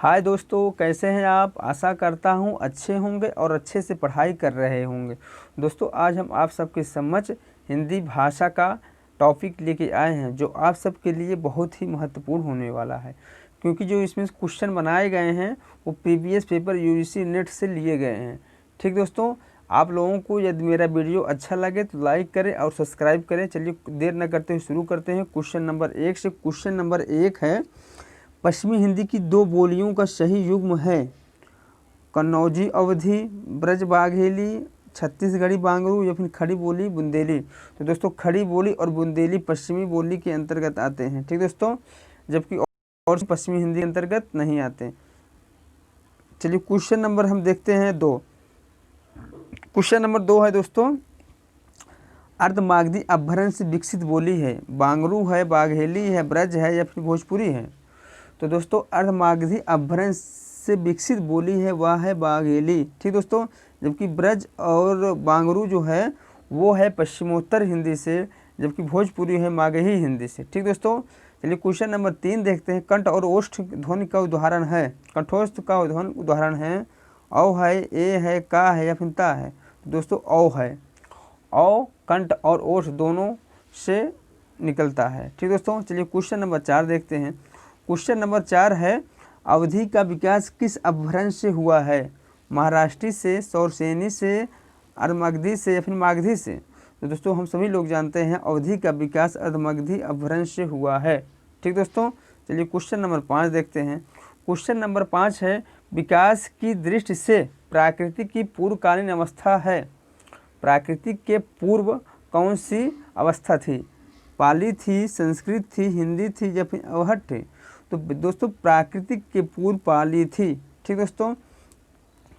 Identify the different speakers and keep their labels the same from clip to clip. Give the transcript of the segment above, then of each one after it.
Speaker 1: हाय दोस्तों, कैसे हैं आप। आशा करता हूं अच्छे होंगे और अच्छे से पढ़ाई कर रहे होंगे। दोस्तों, आज हम आप सबके समक्ष हिंदी भाषा का टॉपिक लेके आए हैं जो आप सबके लिए बहुत ही महत्वपूर्ण होने वाला है, क्योंकि जो इसमें क्वेश्चन बनाए गए हैं वो प्रीवियस पेपर यूजीसी नेट से लिए गए हैं। ठीक दोस्तों, आप लोगों को यदि मेरा वीडियो अच्छा लगे तो लाइक करें और सब्सक्राइब करें। चलिए देर न करते हुए शुरू करते हैं क्वेश्चन नंबर 1 से। क्वेश्चन नंबर 1 है, पश्चिमी हिंदी की दो बोलियों का सही युग्म है कन्नौजी अवधी, ब्रज बाघेली, छत्तीसगढ़ी बांगरू या फिर खड़ी बोली बुंदेली। तो दोस्तों, खड़ी बोली और बुंदेली पश्चिमी बोली के अंतर्गत आते हैं। ठीक दोस्तों, जबकि और पश्चिमी हिंदी के अंतर्गत नहीं आते। चलिए क्वेश्चन नंबर हम देखते हैं 2। क्वेश्चन नंबर 2 है दोस्तों, अर्धमागधी अपभ्रंश से विकसित बोली है बांगरू है, बाघेली है, ब्रज है या फिर भोजपुरी है। तो दोस्तों, अर्धमागधी अपभ्रंश से विकसित बोली है वह है बाघेली। ठीक दोस्तों, जबकि ब्रज और बांगरू जो है वो है पश्चिमोत्तर हिंदी से, जबकि भोजपुरी है मागही हिंदी से। ठीक दोस्तों, चलिए क्वेश्चन नंबर 3 देखते हैं। कंठ और ओष्ठ ध्वनि का उदाहरण है, कंठोष्ठ का उदाहरण है औ है, ए है, का है या फिर ता है। तो दोस्तों, औ है। औ कंठ और ओष्ठ दोनों से निकलता है। ठीक दोस्तों, चलिए क्वेश्चन नंबर 4 देखते हैं। क्वेश्चन नंबर 4 है, अवधी का विकास किस अपभ्रंश से हुआ है महाराष्ट्री से, सौरसेनी से, अर्धमागधी से या फिर मागधी से। तो दोस्तों, हम सभी लोग जानते हैं अवधी का विकास अर्धमागधी अपभ्रंश से हुआ है। ठीक दोस्तों, चलिए क्वेश्चन नंबर 5 देखते हैं। क्वेश्चन नंबर 5 है, विकास की दृष्टि से प्राकृतिक की पूर्वकालीन अवस्था है, प्राकृतिक के पूर्व कौन सी अवस्था थी, पाली थी, संस्कृत थी, हिंदी थी या फिर अवहट थी। तो दोस्तों, प्राकृतिक के पूर्व पाली थी। ठीक दोस्तों,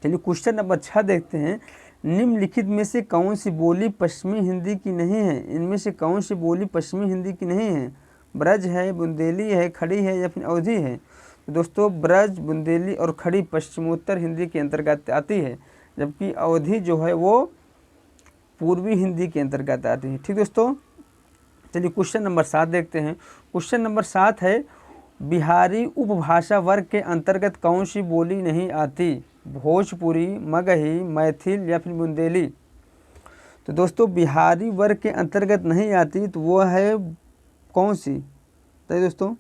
Speaker 1: चलिए क्वेश्चन नंबर 6 देखते हैं। निम्नलिखित में से कौन सी बोली पश्चिमी हिंदी की नहीं है, इनमें से कौन सी बोली पश्चिमी हिंदी की नहीं है, ब्रज है, बुंदेली है, खड़ी है या फिर अवधी है। तो दोस्तों, ब्रज, बुंदेली और खड़ी पश्चिमोत्तर हिंदी के अंतर्गत आती है, जबकि अवधी जो है वो पूर्वी हिंदी के अंतर्गत आती है। ठीक दोस्तों, चलिए क्वेश्चन नंबर 7 देखते हैं। क्वेश्चन नंबर 7 है, बिहारी उपभाषा वर्ग के अंतर्गत कौन सी बोली नहीं आती, भोजपुरी, मगही, मैथिल या फिर बुंदेली। तो दोस्तों, बिहारी वर्ग के अंतर्गत नहीं आती तो वो है कौन सी, तो दोस्तों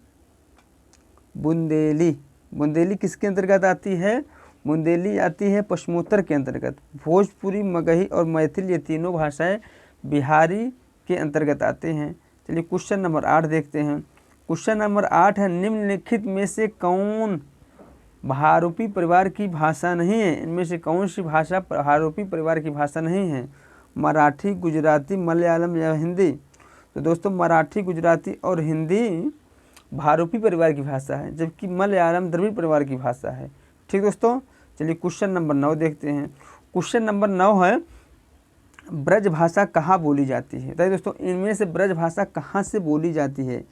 Speaker 1: बुंदेली। बुंदेली किसके अंतर्गत आती है, बुंदेली आती है पश्चिमोत्तर के अंतर्गत। भोजपुरी, मगही और मैथिल ये तीनों भाषाएं बिहारी के अंतर्गत आते हैं। चलिए क्वेश्चन नंबर 8 देखते हैं। क्वेश्चन नंबर 8 है, निम्नलिखित में से कौन भारूपी परिवार की भाषा नहीं है, इनमें से कौन सी भाषा भारूपी परिवार की भाषा नहीं है, मराठी, गुजराती, मलयालम या हिंदी। तो दोस्तों, मराठी, गुजराती और हिंदी भारूपी परिवार की भाषा है, जबकि मलयालम द्रविड़ परिवार की भाषा है। ठीक दोस्तों, चलिए क्वेश्चन नंबर 9 देखते हैं। क्वेश्चन नंबर 9 है, ब्रज भाषा कहाँ बोली जाती है। तो दोस्तों, इनमें से ब्रज भाषा कहाँ से बोली जाती है,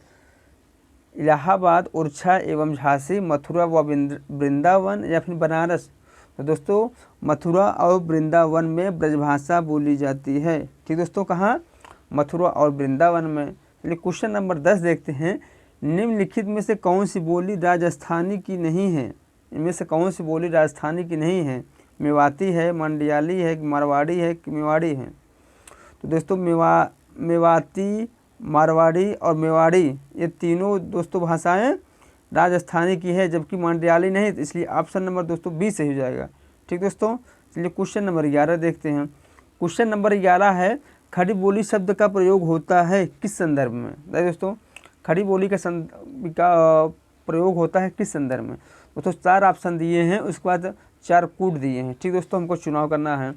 Speaker 1: इलाहाबाद, ओरछा एवं झांसी, मथुरा व वृंदावन या फिर बनारस। तो दोस्तों, मथुरा और वृंदावन में ब्रजभाषा बोली जाती है। ठीक दोस्तों, कहाँ, मथुरा और वृंदावन में। चलिए क्वेश्चन नंबर 10 देखते हैं। निम्नलिखित में से कौन सी बोली राजस्थानी की नहीं है, इनमें से कौन सी बोली राजस्थानी की नहीं है, मेवाती है, मंडियाली है, मारवाड़ी है कि मेवाड़ी है। तो दोस्तों, मेवाती, मारवाड़ी और मेवाड़ी ये तीनों दोस्तों भाषाएं राजस्थानी की है, जबकि मंडियाली नहीं। तो इसलिए ऑप्शन नंबर दोस्तों 20 सही हो जाएगा। ठीक दोस्तों, चलिए क्वेश्चन नंबर 11 देखते हैं। क्वेश्चन नंबर 11 है, खड़ी बोली शब्द का प्रयोग होता है किस संदर्भ में। दोस्तों, खड़ी बोली का प्रयोग होता है किस संदर्भ में। दोस्तों, 4 ऑप्शन दिए हैं, उसके बाद 4 कूट दिए हैं। ठीक दोस्तों, हमको चुनाव करना है।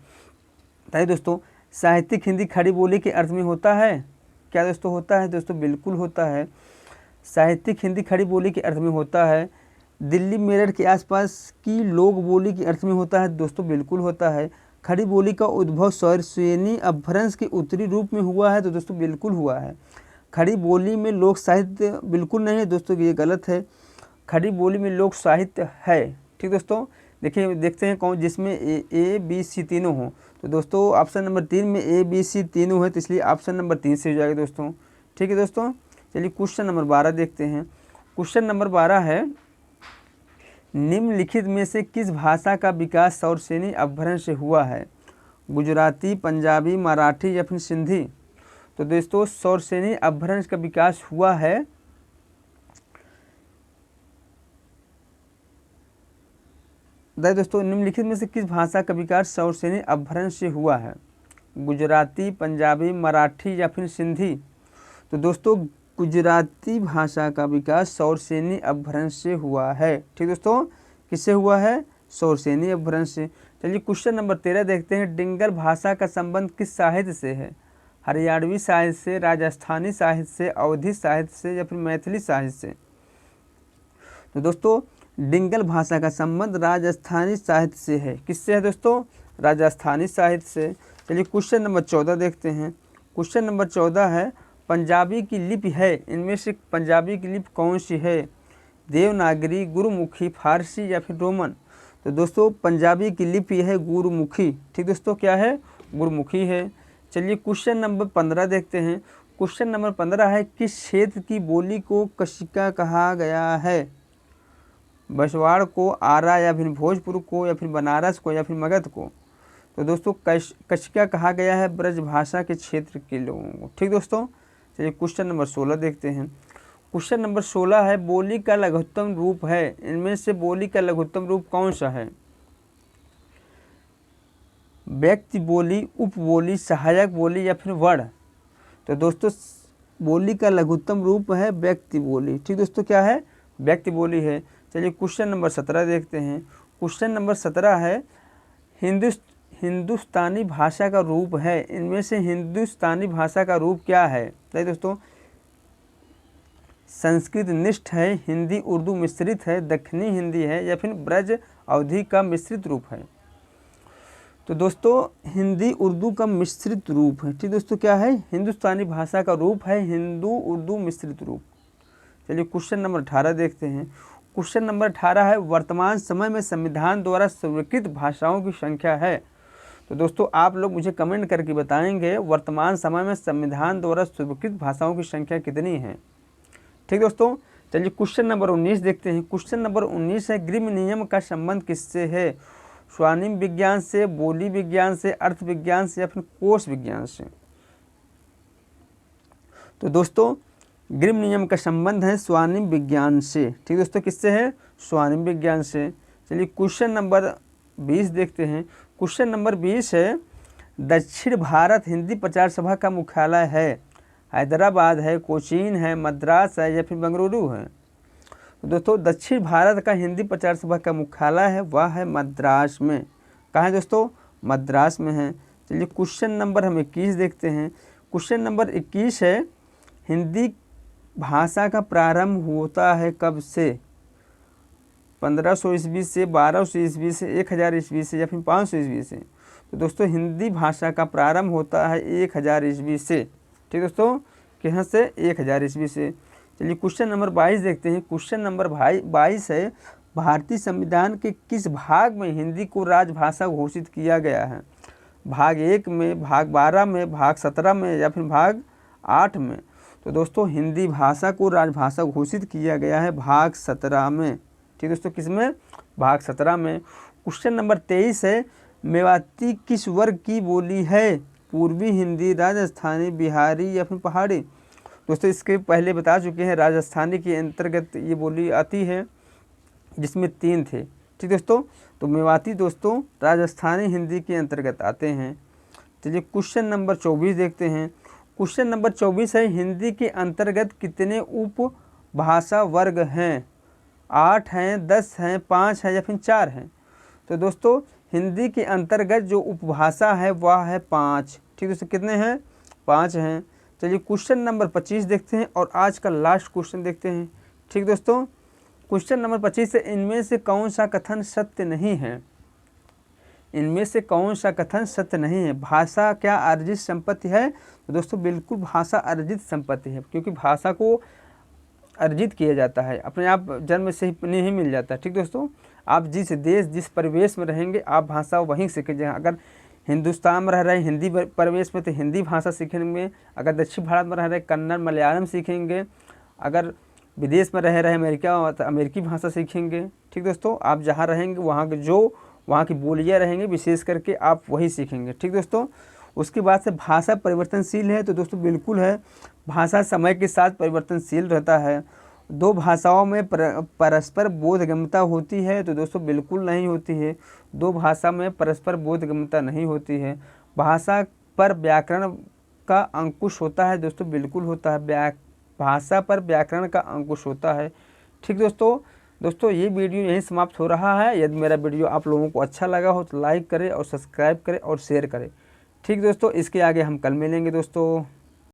Speaker 1: ताकि दोस्तों, साहित्यिक हिंदी खड़ी बोली के अर्थ में होता है क्या दोस्तों, होता है दोस्तों, बिल्कुल होता है। साहित्यिक हिंदी खड़ी बोली के अर्थ में होता है। दिल्ली मेरठ के आसपास की लोक बोली के अर्थ में होता है दोस्तों, बिल्कुल होता है। खड़ी बोली का उद्भव सौरसेनी अपभ्रंश के उत्तरी रूप में हुआ है, तो दोस्तों बिल्कुल हुआ है। खड़ी बोली में लोक साहित्य बिल्कुल नहीं है दोस्तों, ये गलत है। खड़ी बोली में लोक साहित्य है। ठीक दोस्तों, देखिए देखते हैं कौन जिसमें ए बी सी तीनों हों। तो दोस्तों, ऑप्शन नंबर 3 में ए बी सी तीनों है, तो इसलिए ऑप्शन नंबर 3 से हो जाएगा दोस्तों। ठीक है दोस्तों, चलिए क्वेश्चन नंबर 12 देखते हैं। क्वेश्चन नंबर 12 है, निम्नलिखित में से किस भाषा का विकास सौरसेनी अपभ्रंश से हुआ है? गुजराती, पंजाबी, मराठी या फिर सिंधी? तो दोस्तों सौरसेनी अपभ्रंश का विकास हुआ है दोस्तों निम्नलिखित में से किस भाषा का विकास सौरसेनी अपभ्रंश से हुआ है? गुजराती, पंजाबी, मराठी या फिर सिंधी? तो दोस्तों गुजराती भाषा का विकास सौरसेनी अपभ्रंश से हुआ है। ठीक दोस्तों, किससे हुआ है? सौरसेनी अपभ्रंश से। चलिए क्वेश्चन नंबर 13 देखते हैं। डिंगल भाषा का संबंध किस साहित्य से है? हरियाणवी साहित्य से, राजस्थानी साहित्य से, अवधी साहित्य से या फिर मैथिली साहित्य से? तो दोस्तों डिंगल भाषा का संबंध राजस्थानी साहित्य से है। किससे है दोस्तों? राजस्थानी साहित्य से। चलिए क्वेश्चन नंबर 14 देखते हैं। क्वेश्चन नंबर 14 है, पंजाबी की लिपि है, इनमें से पंजाबी की लिपि कौन सी है? देवनागरी, गुरुमुखी, फारसी या फिर रोमन? तो दोस्तों पंजाबी की लिपि है गुरुमुखी। ठीक दोस्तों, क्या है? गुरुमुखी है। चलिए क्वेश्चन नंबर 15 देखते हैं। क्वेश्चन नंबर 15 है, किस क्षेत्र की बोली को कशिका कहा गया है? बसवाड़ को, आरा या फिर भोजपुर को या फिर बनारस को या फिर मगध को? तो दोस्तों कशिका कहा गया है ब्रजभाषा के क्षेत्र के लोगों को। ठीक दोस्तों, चलिए क्वेश्चन नंबर 16 देखते हैं। क्वेश्चन नंबर 16 है, बोली का लघुत्तम रूप है, इनमें से बोली का लघुत्तम रूप कौन सा है? व्यक्ति बोली, उपबोली, सहायक बोली या फिर वर्ण? तो दोस्तों बोली का लघुत्तम रूप है व्यक्ति बोली। ठीक दोस्तों, क्या है? व्यक्ति बोली है। चलिए क्वेश्चन नंबर 17 देखते हैं। क्वेश्चन नंबर 17 है, हिंदुस्तानी भाषा का रूप है, इनमें से हिंदुस्तानी भाषा का रूप क्या है? देखिए दोस्तों, संस्कृत निष्ठ है, हिंदी उर्दू मिश्रित है, दक्षिणी हिंदी है या फिर ब्रज अवधी का मिश्रित रूप है? तो दोस्तों हिंदी उर्दू का मिश्रित रूप है। ठीक दोस्तों, क्या है? हिंदुस्तानी भाषा का रूप है हिंदू उर्दू मिश्रित रूप। चलिए क्वेश्चन नंबर 18 देखते हैं। क्वेश्चन नंबर 18 है, वर्तमान समय में संविधान द्वारा स्वीकृत भाषाओं की संख्या है? तो दोस्तों आप लोग मुझे कमेंट करके बताएंगे वर्तमान समय में संविधान द्वारा स्वीकृत भाषाओं की संख्या कितनी है। ठीक दोस्तों, चलिए क्वेश्चन नंबर 19 देखते हैं। क्वेश्चन नंबर 19 है, ग्रिम नियम का संबंध किससे है? स्वर्णिम विज्ञान से, बोली विज्ञान से, अर्थ विज्ञान से या फिर कोश विज्ञान से? तो दोस्तों ग्रिम नियम का संबंध है स्वर्णिम विज्ञान से। ठीक दोस्तों, किससे है? स्वर्णिम विज्ञान से। चलिए क्वेश्चन नंबर 20 देखते हैं। क्वेश्चन नंबर 20 है, दक्षिण भारत हिंदी प्रचार सभा का मुख्यालय है? हैदराबाद है, कोचीन है, मद्रास है या फिर बेंगलुरु है? तो दोस्तों दक्षिण भारत का हिंदी प्रचार सभा का मुख्यालय है वह है मद्रास में। कहाँ है दोस्तों? मद्रास में है। चलिए क्वेश्चन नंबर हम 21 देखते हैं। क्वेश्चन नंबर 21 है, हिंदी भाषा का प्रारंभ होता है कब से? 1500 ईस्वी से, 1200 ईस्वी से, 1000 ईस्वी से या फिर 500 ईस्वी से? तो दोस्तों हिंदी भाषा का प्रारंभ होता है 1000 ईस्वी से। ठीक दोस्तों, कहाँ से? 1000 ईस्वी से। चलिए क्वेश्चन नंबर 22 देखते हैं। क्वेश्चन नंबर 22 है, भारतीय संविधान के किस भाग में हिंदी को राजभाषा घोषित किया गया है? भाग 1 में, भाग 12 में, भाग 17 में या फिर भाग 8 में? तो दोस्तों हिंदी भाषा को राजभाषा घोषित किया गया है भाग 17 में। ठीक दोस्तों, किस में? भाग 17 में। क्वेश्चन नंबर 23 है, मेवाती किस वर्ग की बोली है? पूर्वी हिंदी, राजस्थानी, बिहारी या फिर पहाड़ी? दोस्तों इसके पहले बता चुके हैं, राजस्थानी के अंतर्गत ये बोली आती है जिसमें 3 थे। ठीक दोस्तों, तो मेवाती दोस्तों राजस्थानी हिंदी के अंतर्गत आते हैं। चलिए क्वेश्चन नंबर 24 देखते हैं। क्वेश्चन नंबर 24 है, हिंदी के अंतर्गत कितने उपभाषा वर्ग हैं? 8 हैं, 10 हैं, 5 हैं या फिर 4 हैं? तो दोस्तों हिंदी के अंतर्गत जो उपभाषा है वह है 5। ठीक दोस्तों, कितने हैं? 5 हैं। चलिए क्वेश्चन नंबर 25 देखते हैं और आज का लास्ट क्वेश्चन देखते हैं। ठीक दोस्तों, क्वेश्चन नंबर 25 है, इनमें से कौन सा कथन सत्य नहीं है? इनमें से कौन सा कथन सत्य नहीं है? भाषा क्या अर्जित संपत्ति है? तो दोस्तों बिल्कुल भाषा अर्जित संपत्ति है, क्योंकि भाषा को अर्जित किया जाता है, अपने आप जन्म से ही नहीं मिल जाता। ठीक दोस्तों, आप जिस देश जिस परिवेश में रहेंगे आप भाषा वहीं सीखेंगे। अगर हिंदुस्तान में रह रहे हैं हिंदी परिवेश में तो हिंदी भाषा सीखेंगे, अगर दक्षिण भारत में रह रहे कन्नड़ मलयालम सीखेंगे, अगर विदेश में रह रहे अमेरिका तो अमेरिकी भाषा सीखेंगे। ठीक दोस्तों, आप जहाँ रहेंगे वहाँ की बोलियाँ रहेंगी, विशेष करके आप वही सीखेंगे। ठीक दोस्तों, उसके बाद से भाषा परिवर्तनशील है, तो दोस्तों बिल्कुल है, भाषा समय के साथ परिवर्तनशील रहता है। दो भाषाओं में परस्पर बोधगम्यता होती है, तो दोस्तों बिल्कुल नहीं होती है। दो भाषा में परस्पर बोधगम्यता नहीं होती है। भाषा पर व्याकरण का अंकुश होता है, दोस्तों बिल्कुल होता है, भाषा पर व्याकरण का अंकुश होता है। ठीक दोस्तों ये वीडियो यहीं समाप्त हो रहा है। यदि मेरा वीडियो आप लोगों को अच्छा लगा हो तो लाइक करें और सब्सक्राइब करें और शेयर करें। ठीक दोस्तों, इसके आगे हम कल मिलेंगे दोस्तों।